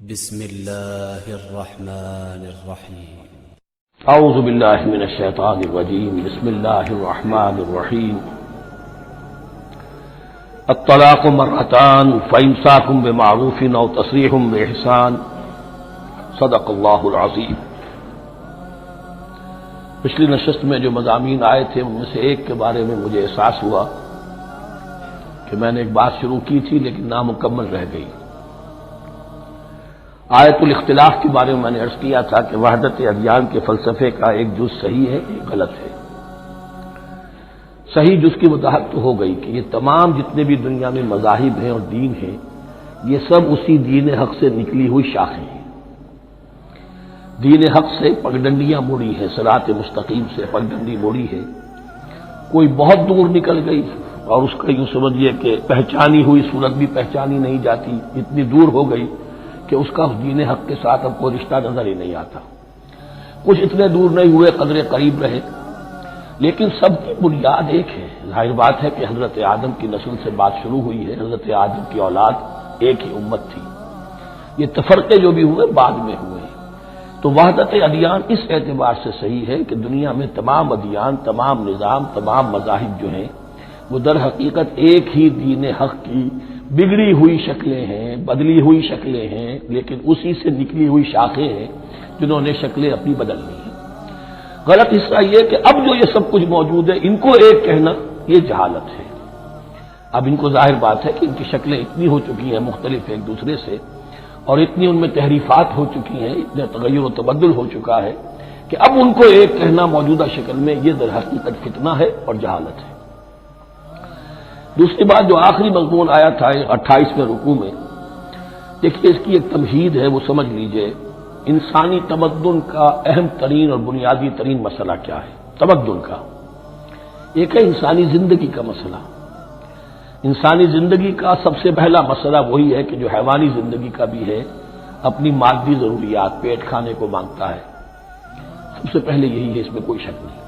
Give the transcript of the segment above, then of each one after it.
بسم اللہ الرحمن الرحیم اعوذ باللہ من الشیطان الرجیم بسم اللہ الرحمن الرحیم الطلاق مرتان فامساک بمعروف او تسریح باحسان صدق اللہ العظیم۔ پچھلی نشست میں جو مضامین آئے تھے ان میں سے ایک کے بارے میں مجھے احساس ہوا کہ میں نے ایک بات شروع کی تھی لیکن نامکمل رہ گئی۔ آیت الاختلاف کے بارے میں نے عرض کیا تھا کہ وحدت ادیان کے فلسفے کا ایک جز صحیح ہے ایک غلط ہے۔ صحیح جز کی وضاحت تو ہو گئی کہ یہ تمام جتنے بھی دنیا میں مذاہب ہیں اور دین ہیں یہ سب اسی دین حق سے نکلی ہوئی شاخیں ہیں۔ دین حق سے پگڈنڈیاں مڑی ہیں، صراط مستقیم سے پگڈنڈی مڑی ہے، کوئی بہت دور نکل گئی اور اس کا یوں سمجھیے کہ پہچانی ہوئی صورت بھی پہچانی نہیں جاتی، اتنی دور ہو گئی کہ اس کا اس دین حق کے ساتھ اب کوئی رشتہ نظر ہی نہیں آتا۔ کچھ اتنے دور نہیں ہوئے، قدرے قریب رہے، لیکن سب کی بنیاد ایک ہے۔ ظاہر بات ہے کہ حضرت آدم کی نسل سے بات شروع ہوئی ہے، حضرت آدم کی اولاد ایک ہی امت تھی، یہ تفرقے جو بھی ہوئے بعد میں ہوئے۔ تو وحدت ادیان اس اعتبار سے صحیح ہے کہ دنیا میں تمام ادیان، تمام نظام، تمام مذاہب جو ہیں وہ در حقیقت ایک ہی دین حق کی بگڑی ہوئی شکلیں ہیں، بدلی ہوئی شکلیں ہیں، لیکن اسی سے نکلی ہوئی شاخیں ہیں جنہوں نے شکلیں اپنی بدل لی ہیں۔ غلط حصہ یہ کہ اب جو یہ سب کچھ موجود ہے ان کو ایک کہنا یہ جہالت ہے۔ اب ان کو ظاہر بات ہے کہ ان کی شکلیں اتنی ہو چکی ہیں مختلف ایک دوسرے سے، اور اتنی ان میں تحریفات ہو چکی ہیں، اتنا تغیر و تبدل ہو چکا ہے کہ اب ان کو ایک کہنا موجودہ شکل میں یہ در حقیقت فتنہ ہے اور جہالت ہے۔ دوسری بات جو آخری مضمون آیا تھا 28ویں رکوع میں، دیکھیے اس کی ایک تمہید ہے، وہ سمجھ لیجئے انسانی تمدن کا اہم ترین اور بنیادی ترین مسئلہ کیا ہے۔ تمدن کا ایک ہے انسانی زندگی کا مسئلہ۔ انسانی زندگی کا سب سے پہلا مسئلہ وہی ہے کہ جو حیوانی زندگی کا بھی ہے، اپنی مادی ضروریات، پیٹ کھانے کو مانگتا ہے، سب سے پہلے یہی ہے، اس میں کوئی شک نہیں۔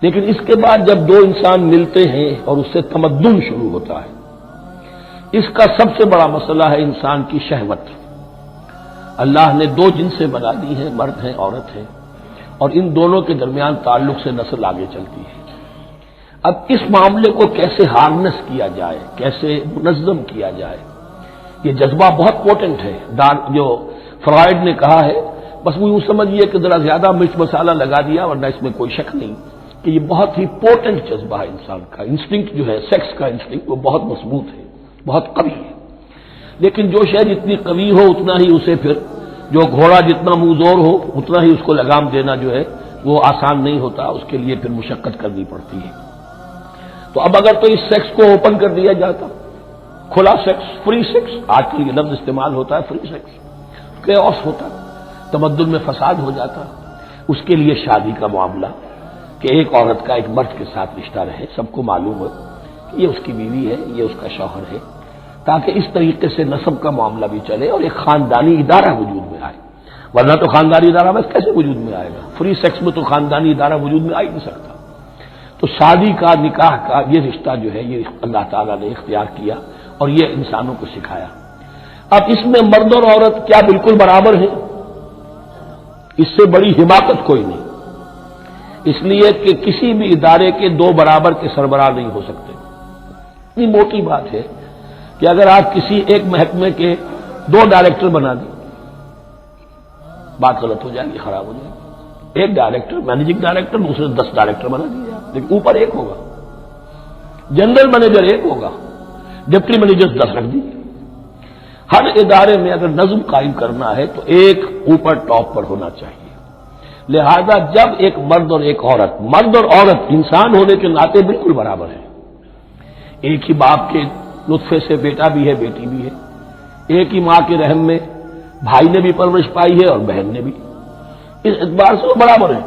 لیکن اس کے بعد جب دو انسان ملتے ہیں اور اس سے تمدن شروع ہوتا ہے، اس کا سب سے بڑا مسئلہ ہے انسان کی شہوت۔ اللہ نے دو جنسیں بنا دی ہیں، مرد ہیں عورت ہیں، اور ان دونوں کے درمیان تعلق سے نسل آگے چلتی ہے۔ اب اس معاملے کو کیسے ہارنس کیا جائے، کیسے منظم کیا جائے، یہ جذبہ بہت پوٹنٹ ہے۔ جو فرائڈ نے کہا ہے، بس وہ یوں سمجھیے کہ ذرا زیادہ مرچ مسالہ لگا دیا، ورنہ اس میں کوئی شک نہیں کہ یہ بہت ہی پوٹنٹ جذبہ ہے انسان کا۔ انسٹنکٹ جو ہے سیکس کا انسٹنکٹ وہ بہت مضبوط ہے، بہت قوی ہے، لیکن جو شے جتنی قوی ہو اتنا ہی اسے پھر، جو گھوڑا جتنا منہ زور ہو اتنا ہی اس کو لگام دینا جو ہے وہ آسان نہیں ہوتا، اس کے لیے پھر مشقت کرنی پڑتی ہے۔ تو اب اگر تو اس سیکس کو اوپن کر دیا جاتا، کھلا سیکس، فری سیکس، آج کل یہ لفظ استعمال ہوتا ہے فری سیکس، کیوس ہوتا، تمدن میں فساد ہو جاتا۔ اس کے لیے شادی کا معاملہ کہ ایک عورت کا ایک مرد کے ساتھ رشتہ رہے، سب کو معلوم ہو کہ یہ اس کی بیوی ہے، یہ اس کا شوہر ہے، تاکہ اس طریقے سے نسب کا معاملہ بھی چلے اور ایک خاندانی ادارہ وجود میں آئے، ورنہ تو خاندانی ادارہ بس کیسے وجود میں آئے گا؟ فری سیکس میں تو خاندانی ادارہ وجود میں آ ہی نہیں سکتا۔ تو شادی کا، نکاح کا یہ رشتہ جو ہے یہ اللہ تعالیٰ نے اختیار کیا اور یہ انسانوں کو سکھایا۔ اب اس میں مرد اور عورت کیا بالکل برابر ہیں؟ اس سے بڑی حماقت کوئی نہیں، اس لیے کہ کسی بھی ادارے کے دو برابر کے سربراہ نہیں ہو سکتے۔ اتنی موٹی بات ہے کہ اگر آپ کسی ایک محکمے کے دو ڈائریکٹر بنا دیں، بات غلط ہو جائے گی، خراب ہو جائے گی۔ ایک ڈائریکٹر، مینیجنگ ڈائریکٹر، دوسرے 10 ڈائریکٹر بنا دیے آپ، لیکن اوپر ایک ہوگا، جنرل مینیجر ایک ہوگا، ڈپٹی مینیجر 10 رکھ دیجیے۔ ہر ادارے میں اگر نظم قائم کرنا ہے تو ایک اوپر ٹاپ پر ہونا چاہیے۔ لہذا جب ایک مرد اور ایک عورت، مرد اور عورت انسان ہونے کے ناطے بالکل برابر ہیں، ایک ہی باپ کے نطفے سے بیٹا بھی ہے، بیٹی بھی ہے، ایک ہی ماں کے رحم میں بھائی نے بھی پرورش پائی ہے اور بہن نے بھی، اس اعتبار سے وہ برابر ہیں۔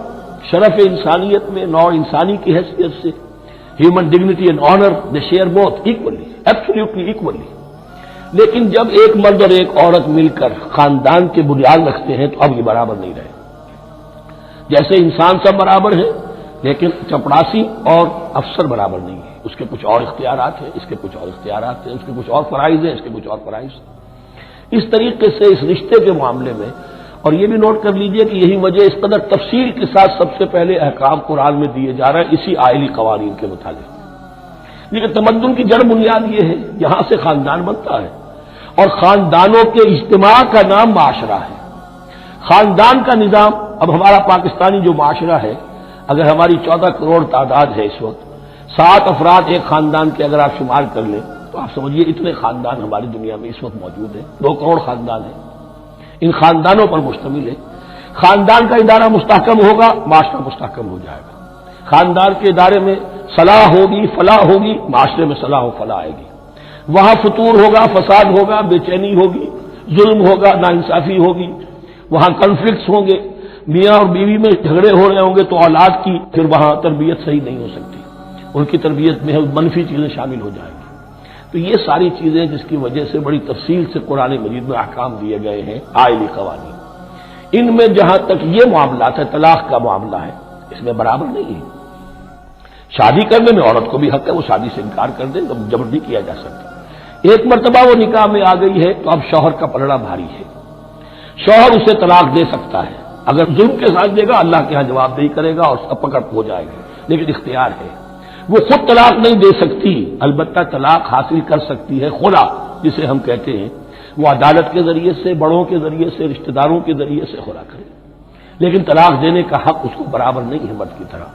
شرف انسانیت میں، نوع انسانی کی حیثیت سے، human dignity and honour they share both equally, absolutely equally. لیکن جب ایک مرد اور ایک عورت مل کر خاندان کے بنیاد رکھتے ہیں تو اب یہ برابر نہیں رہے۔ جیسے انسان سب برابر ہیں، لیکن چپڑاسی اور افسر برابر نہیں ہے، اس کے کچھ اور اختیارات ہیں، اس کے کچھ اور اختیارات ہیں، اس کے کچھ اور فرائض ہیں، اس کے کچھ اور فرائض ہیں۔ اس طریقے سے اس رشتے کے معاملے میں، اور یہ بھی نوٹ کر لیجئے کہ یہی وجہ اس قدر تفصیل کے ساتھ سب سے پہلے احکام قرآن میں دیے جا رہے ہیں اسی آئلی قوانین کے متعلق. لیکن تمدن کی جڑ بنیاد یہ ہے، یہاں سے خاندان بنتا ہے، اور خاندانوں کے اجتماع کا نام معاشرہ ہے. خاندان کا نظام، اب ہمارا پاکستانی جو معاشرہ ہے، اگر ہماری 14 کروڑ تعداد ہے اس وقت، 7 افراد ایک خاندان کے اگر آپ شمار کر لیں تو آپ سمجھیے اتنے خاندان ہماری دنیا میں اس وقت موجود ہیں. 2 کروڑ خاندان ہیں، ان خاندانوں پر مشتمل ہے. خاندان کا ادارہ مستحکم ہوگا، معاشرہ مستحکم ہو جائے گا. خاندان کے ادارے میں صلاح ہوگی، فلاح ہوگی، معاشرے میں صلاح و فلاح آئے گی. وہاں فطور ہوگا، فساد ہوگا، بے چینی ہوگی، ظلم ہوگا، ناانصافی ہوگی. وہاں کنفلکٹس ہوں گے، میاں اور بیوی میں جھگڑے ہو رہے ہوں گے تو اولاد کی پھر وہاں تربیت صحیح نہیں ہو سکتی، ان کی تربیت میں منفی چیزیں شامل ہو جائیں گی. تو یہ ساری چیزیں جس کی وجہ سے بڑی تفصیل سے قرآن مجید میں احکام دیے گئے ہیں آئلی قوانین. ان میں جہاں تک یہ معاملات ہے، طلاق کا معاملہ ہے، اس میں برابر نہیں ہے. شادی کرنے میں عورت کو بھی حق ہے، وہ شادی سے انکار کر دے تو جبر نہیں کیا جا سکتا. ایک مرتبہ وہ نکاح میں آ گئی ہے تو اب شوہر کا پلڑا بھاری ہے. شوہر اسے طلاق دے سکتا ہے، اگر ظلم کے ساتھ دے گا اللہ کے ہاں جواب دہی کرے گا اور سب پکڑ ہو جائے گا، لیکن اختیار ہے. وہ خود طلاق نہیں دے سکتی، البتہ طلاق حاصل کر سکتی ہے خلا جسے ہم کہتے ہیں. وہ عدالت کے ذریعے سے، بڑوں کے ذریعے سے، رشتہ داروں کے ذریعے سے خلا کرے، لیکن طلاق دینے کا حق اس کو برابر نہیں ہے مرد کی طرح.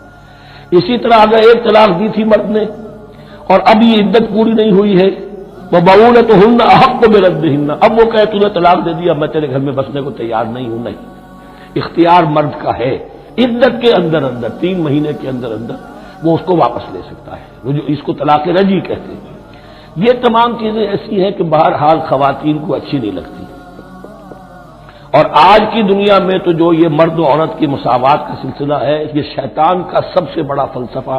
اسی طرح اگر ایک طلاق دی تھی مرد نے اور اب یہ عدت پوری نہیں ہوئی ہے، وَبَعُولَتُهُنَّ أَحَقُّ بِرَدِّهِنَّ، اب وہ کہے تُو نے طلاق دے دیا، میں تیرے گھر میں بسنے کو تیار نہیں ہوں. نہیں، اختیار مرد کا ہے، عدت کے اندر 3 مہینے کے اندر وہ اس کو واپس لے سکتا ہے، اس کو طلاق رجعی کہتے ہیں. یہ تمام چیزیں ایسی ہیں کہ بہرحال خواتین کو اچھی نہیں لگتی. اور آج کی دنیا میں تو جو یہ مرد و عورت کی مساوات کا سلسلہ ہے، یہ شیطان کا سب سے بڑا فلسفہ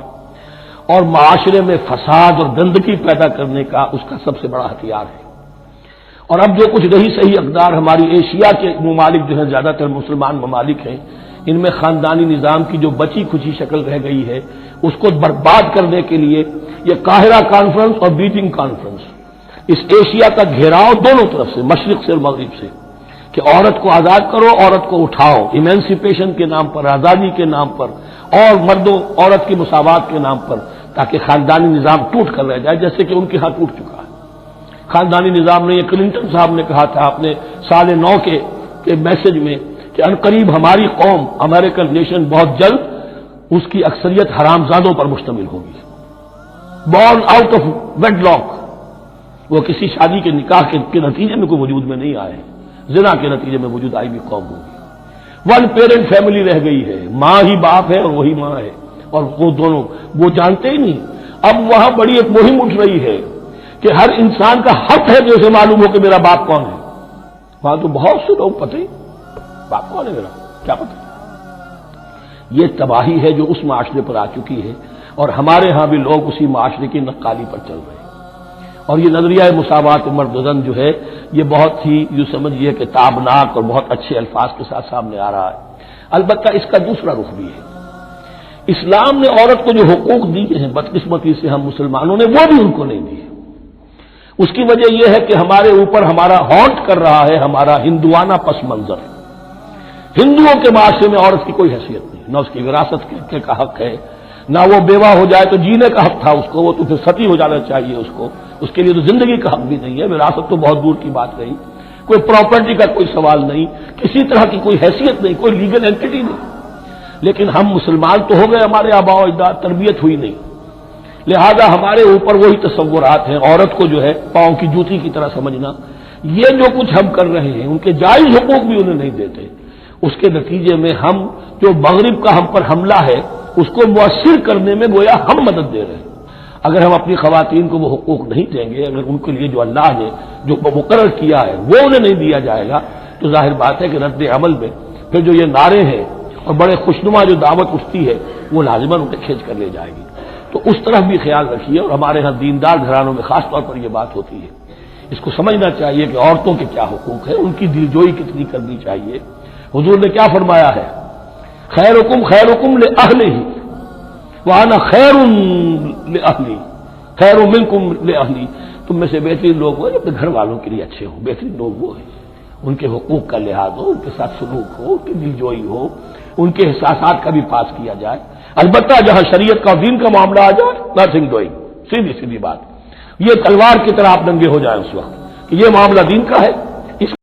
اور معاشرے میں فساد اور گندگی پیدا کرنے کا اس کا سب سے بڑا ہتھیار ہے. اور اب جو کچھ رہی صحیح اقدار ہماری ایشیا کے ممالک جو ہیں، زیادہ تر مسلمان ممالک ہیں، ان میں خاندانی نظام کی جو بچی کھچی شکل رہ گئی ہے اس کو برباد کرنے کے لیے یہ قاہرہ کانفرنس اور بیجنگ کانفرنس، اس ایشیا کا گھیراؤ دونوں طرف سے، مشرق سے اور مغرب سے، کہ عورت کو آزاد کرو، عورت کو اٹھاؤ، ایمینسیپیشن کے نام پر، آزادی کے نام پر، اور مردوں عورت کی مساوات کے نام پر، تاکہ خاندانی نظام ٹوٹ کر رہ جائے، جیسے کہ ان کے ہاں ٹوٹ چکا ہے. خاندانی نظام نے، یہ کلنٹن صاحب نے کہا تھا اپنے سال 9 کے میسج میں کہ عنقریب ہماری قوم، امریکن نیشن، بہت جلد اس کی اکثریت حرامزادوں پر مشتمل ہوگی. Born out of wedlock, وہ کسی شادی کے نکاح کے نتیجے میں کوئی وجود میں نہیں آئے، زنا کے نتیجے میں وجود آئی بھی قوم ہوگی. 1 پیرنٹ فیملی رہ گئی ہے، ماں ہی باپ ہے اور وہی ماں ہے، اور وہ دونوں وہ جانتے ہی نہیں. اب وہاں بڑی ایک مہم اٹھ رہی ہے کہ ہر انسان کا حق ہے کہ اسے معلوم ہو کہ میرا باپ کون ہے. وہاں تو بہت سے لوگ پتہ ہی باپ کون ہے میرا کیا پتہ. یہ تباہی ہے جو اس معاشرے پر آ چکی ہے، اور ہمارے ہاں بھی لوگ اسی معاشرے کی نقالی پر چل رہے ہیں. اور یہ نظریہ مساوات مرد و زن جو ہے، یہ بہت ہی یوں سمجھیے کہ تابناک اور بہت اچھے الفاظ کے ساتھ سامنے آ رہا ہے. البتہ اس کا دوسرا رخ بھی ہے. اسلام نے عورت کو جو حقوق دیے ہیں بدقسمتی سے ہم مسلمانوں نے وہ بھی ان کو نہیں دیے. اس کی وجہ یہ ہے کہ ہمارے اوپر ہمارا ہانٹ کر رہا ہے ہمارا ہندوانہ پس منظر. ہندوؤں کے معاشرے میں عورت کی کوئی حیثیت نہیں، نہ اس کی وراثت کا حق ہے، نہ وہ بیوہ ہو جائے تو جینے کا حق تھا اس کو، وہ تو پھر ستی ہو جانا چاہیے اس کو، اس کے لیے تو زندگی کا حق بھی نہیں ہے. وراثت تو بہت دور کی بات رہی، کوئی پراپرٹی کا کوئی سوال نہیں، کسی طرح کی کوئی حیثیت نہیں، کوئی لیگل اینٹی نہیں. لیکن ہم مسلمان تو ہو گئے، ہمارے آباء و اجداد، تربیت ہوئی نہیں، لہذا ہمارے اوپر وہی تصورات ہیں. عورت کو جو ہے پاؤں کی جوتی کی طرح سمجھنا، یہ جو کچھ ہم کر رہے ہیں ان کے جائز حقوق بھی انہیں نہیں دیتے. اس کے نتیجے میں ہم جو مغرب کا ہم پر حملہ ہے اس کو مؤثر کرنے میں گویا ہم مدد دے رہے ہیں. اگر ہم اپنی خواتین کو وہ حقوق نہیں دیں گے، اگر ان کے لیے جو اللہ نے جو مقرر کیا ہے وہ انہیں نہیں دیا جائے گا، تو ظاہر بات ہے کہ رد عمل میں پھر جو یہ نعرے ہیں اور بڑے خوشنما جو دعوت اٹھتی ہے وہ لازماً انہیں کھینچ کر لے جائے گی. تو اس طرف بھی خیال رکھیے. اور ہمارے ہاں دیندار گھرانوں میں خاص طور پر یہ بات ہوتی ہے، اس کو سمجھنا چاہیے کہ عورتوں کے کیا حقوق ہیں، ان کی دلجوئی کتنی کرنی چاہیے. حضور نے کیا فرمایا ہے؟ خیرکم خیرکم لأہلہ وانا خیر لأہلی، خیر منکم لأہلی. تم میں سے بہترین لوگ وہ اپنے گھر والوں کے لیے اچھے ہوں، بہترین لوگ وہ ہیں ان کے حقوق کا لحاظ ہو، ان کے ساتھ سلوک ہو، ان کی دل جوئی ہو، ان کے احساسات کا بھی پاس کیا جائے۔ البتہ جہاں شریعت کا دین کا معاملہ آ جائے، نتھنگ ڈوئنگ، سیدھی سیدھی بات، یہ تلوار کی طرح آپ ننگے ہو جائیں اس وقت کہ یہ معاملہ دین کا ہے